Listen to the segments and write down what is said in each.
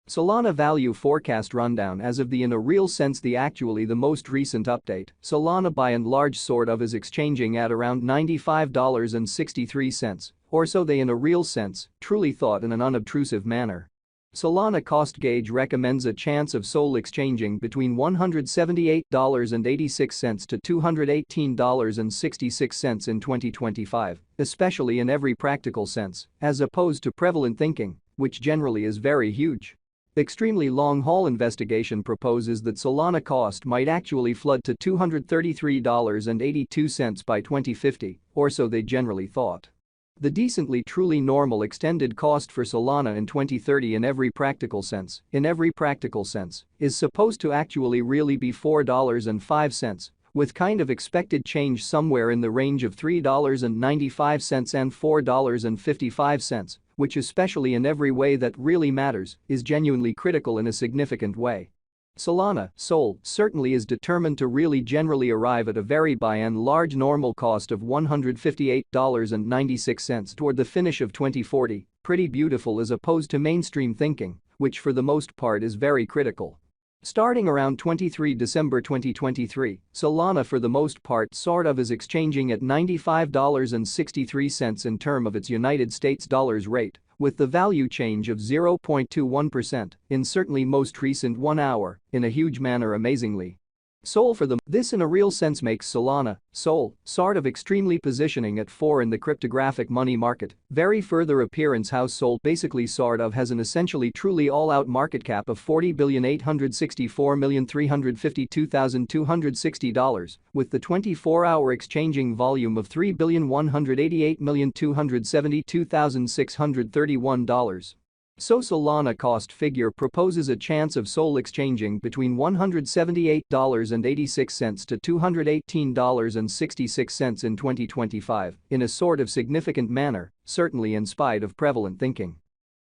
Solana value forecast rundown as of the in a real sense the most recent update. Solana by and large sort of is exchanging at around $95.63 or so they in a real sense, truly thought in an unobtrusive manner. Solana cost gauge recommends a chance of SOL exchanging between $178.86 to $218.66 in 2025, especially in every practical sense, as opposed to prevalent thinking, which generally is very huge. Extremely long-haul investigation proposes that Solana cost might actually flood to $233.82 by 2050, or so they generally thought. The decently truly normal extended cost for Solana in 2030 in every practical sense, is supposed to actually really be $4.05, with kind of expected change somewhere in the range of $3.95 and $4.55, which especially in every way that really matters, is genuinely critical in a significant way. Solana, SOL, certainly is determined to really generally arrive at a very by and large normal cost of $158.96 toward the finish of 2040, pretty beautiful as opposed to mainstream thinking, which for the most part is very critical. Starting around 23 December 2023, Solana for the most part sort of is exchanging at $95.63 in term of its United States dollars rate, with the value change of 0.21% in certainly most recent 1 hour, in a huge manner amazingly. SOL for this in a real sense makes Solana, SOL, sort of extremely positioning at 4 in the cryptographic money market, very further appearance how SOL basically sort of has an essentially truly all-out market cap of $40,864,352,260, with the 24-hour exchanging volume of $3,188,272,631. So Solana cost figure proposes a chance of SOL exchanging between $178.86 to $218.66 in 2025 in a sort of significant manner, certainly in spite of prevalent thinking.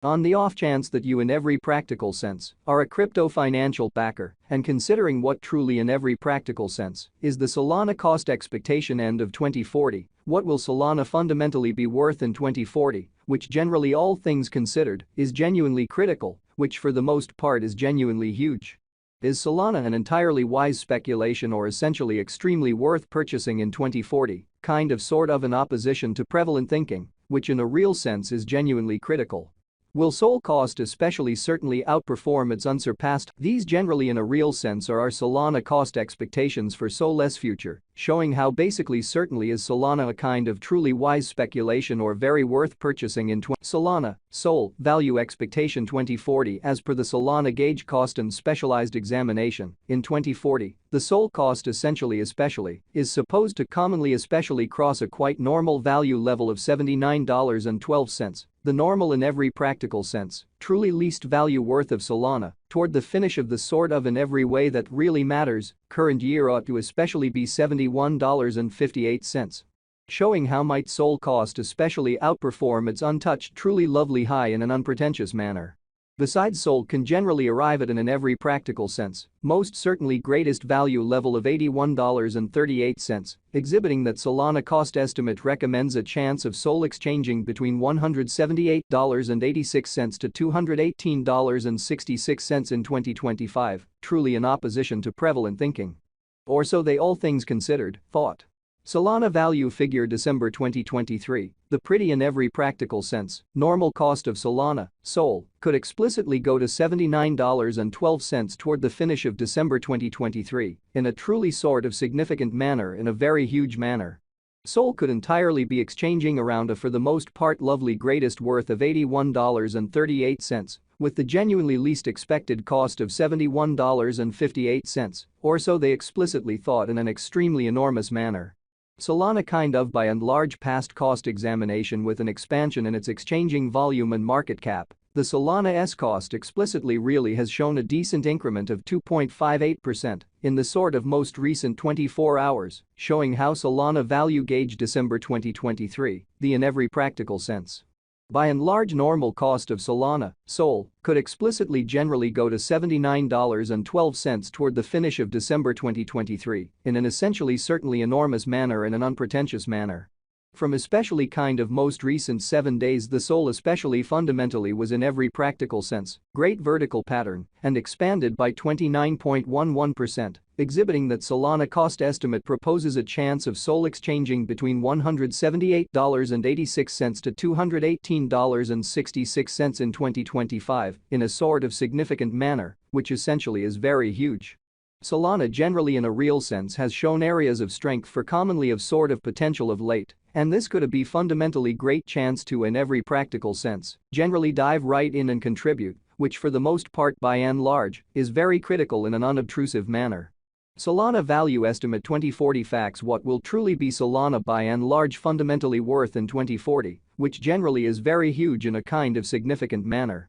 On the off chance that you in every practical sense are a crypto financial backer and considering what truly in every practical sense is the Solana cost expectation end of 2040, what will Solana fundamentally be worth in 2040, which generally all things considered is genuinely critical, which for the most part is genuinely huge. Is Solana an entirely wise speculation or essentially extremely worth purchasing in 2040, kind of sort of in opposition to prevalent thinking, which in a real sense is genuinely critical? Will SOL cost especially certainly outperform its unsurpassed? These generally in a real sense are our Solana cost expectations for SOL's future, showing how basically certainly is Solana a kind of truly wise speculation or very worth purchasing in Solana, SOL, value expectation 2040 as per the Solana gauge cost and specialized examination, in 2040, the SOL cost essentially especially is supposed to commonly especially cross a quite normal value level of $79.12. The normal in every practical sense, truly least value worth of Solana, toward the finish of the sort of in every way that really matters, current year ought to especially be $71.58. Showing how might SOL cost especially outperform its untouched truly lovely high in an unpretentious manner. Besides SOL can generally arrive at an in every practical sense, most certainly greatest value level of $81.38, exhibiting that Solana cost estimate recommends a chance of SOL exchanging between $178.86 to $218.66 in 2025, truly in opposition to prevalent thinking. Or so they all things considered, thought. Solana value figure December 2023, the pretty in every practical sense, normal cost of Solana, SOL, could explicitly go to $79.12 toward the finish of December 2023 in a truly sort of significant manner in a very huge manner. SOL could entirely be exchanging around a for the most part lovely greatest worth of $81.38, with the genuinely least expected cost of $71.58, or so they explicitly thought in an extremely enormous manner. Solana kind of by and large past cost examination with an expansion in its exchanging volume and market cap, the Solana's cost explicitly really has shown a decent increment of 2.58% in the sort of most recent 24 hours, showing how Solana value gauge December 2023, the in every practical sense. By and large normal cost of Solana, SOL, could explicitly generally go to $79.12 toward the finish of December 2023 in an essentially certainly enormous manner in an unpretentious manner. From especially kind of most recent 7 days, the SOL especially fundamentally was in every practical sense great vertical pattern and expanded by 29.11%, exhibiting that Solana cost estimate proposes a chance of SOL exchanging between $178.86 to $218.66 in 2025 in a sort of significant manner, which essentially is very huge. Solana generally in a real sense has shown areas of strength for commonly of sort of potential of late, and this could be fundamentally great chance to in every practical sense generally dive right in and contribute, which for the most part by and large is very critical in an unobtrusive manner. Solana value estimate 2040 facts what will truly be Solana by and large fundamentally worth in 2040, which generally is very huge in a kind of significant manner.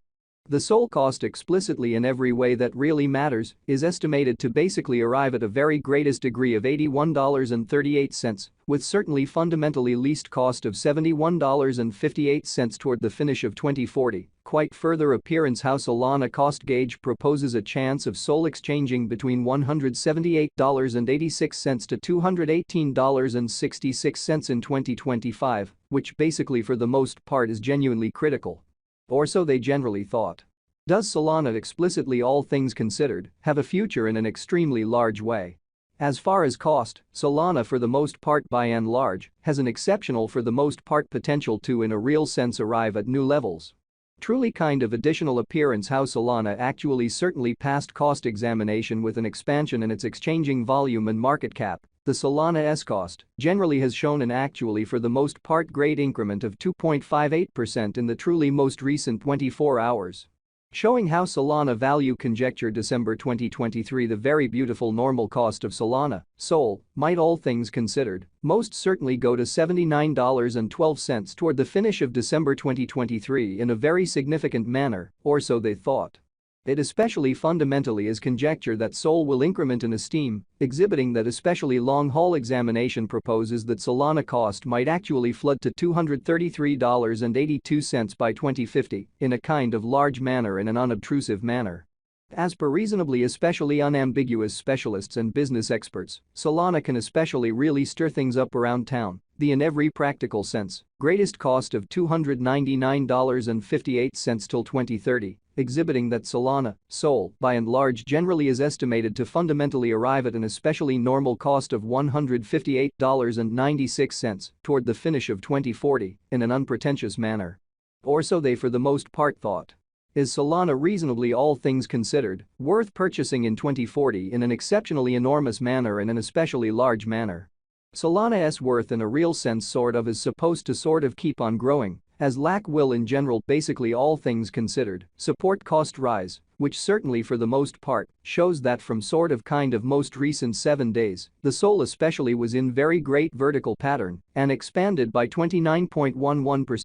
The SOL cost explicitly in every way that really matters is estimated to basically arrive at a very greatest degree of $81.38, with certainly fundamentally least cost of $71.58 toward the finish of 2040. Quite further appearance how Solana cost gauge proposes a chance of SOL exchanging between $178.86 to $218.66 in 2025, which basically for the most part is genuinely critical. Or so they generally thought. Does Solana explicitly all things considered have a future in an extremely large way? As far as cost, Solana for the most part by and large has an exceptional for the most part potential to in a real sense arrive at new levels. Truly kind of additional appearance how Solana actually certainly passed cost examination with an expansion in its exchanging volume and market cap. The Solana's cost generally has shown an actually for the most part great increment of 2.58% in the truly most recent 24 hours. Showing how Solana value conjecture December 2023 the very beautiful normal cost of Solana, SOL, might all things considered, most certainly go to $79.12 toward the finish of December 2023 in a very significant manner, or so they thought. It especially fundamentally is conjecture that SOL will increment in esteem, exhibiting that especially long-haul examination proposes that Solana cost might actually flood to $233.82 by 2050 in a kind of large manner in an unobtrusive manner. As per reasonably especially unambiguous specialists and business experts, Solana can especially really stir things up around town, the in every practical sense, greatest cost of $299.58 till 2030, exhibiting that Solana, SOL, by and large generally is estimated to fundamentally arrive at an especially normal cost of $158.96 toward the finish of 2040 in an unpretentious manner. Or so they for the most part thought. Is Solana reasonably all things considered worth purchasing in 2040 in an exceptionally enormous manner and an especially large manner? Solana's worth in a real sense sort of is supposed to sort of keep on growing, as lack will in general basically all things considered support cost rise, which certainly for the most part shows that from sort of kind of most recent 7 days, the SOL especially was in very great vertical pattern and expanded by 29.11%.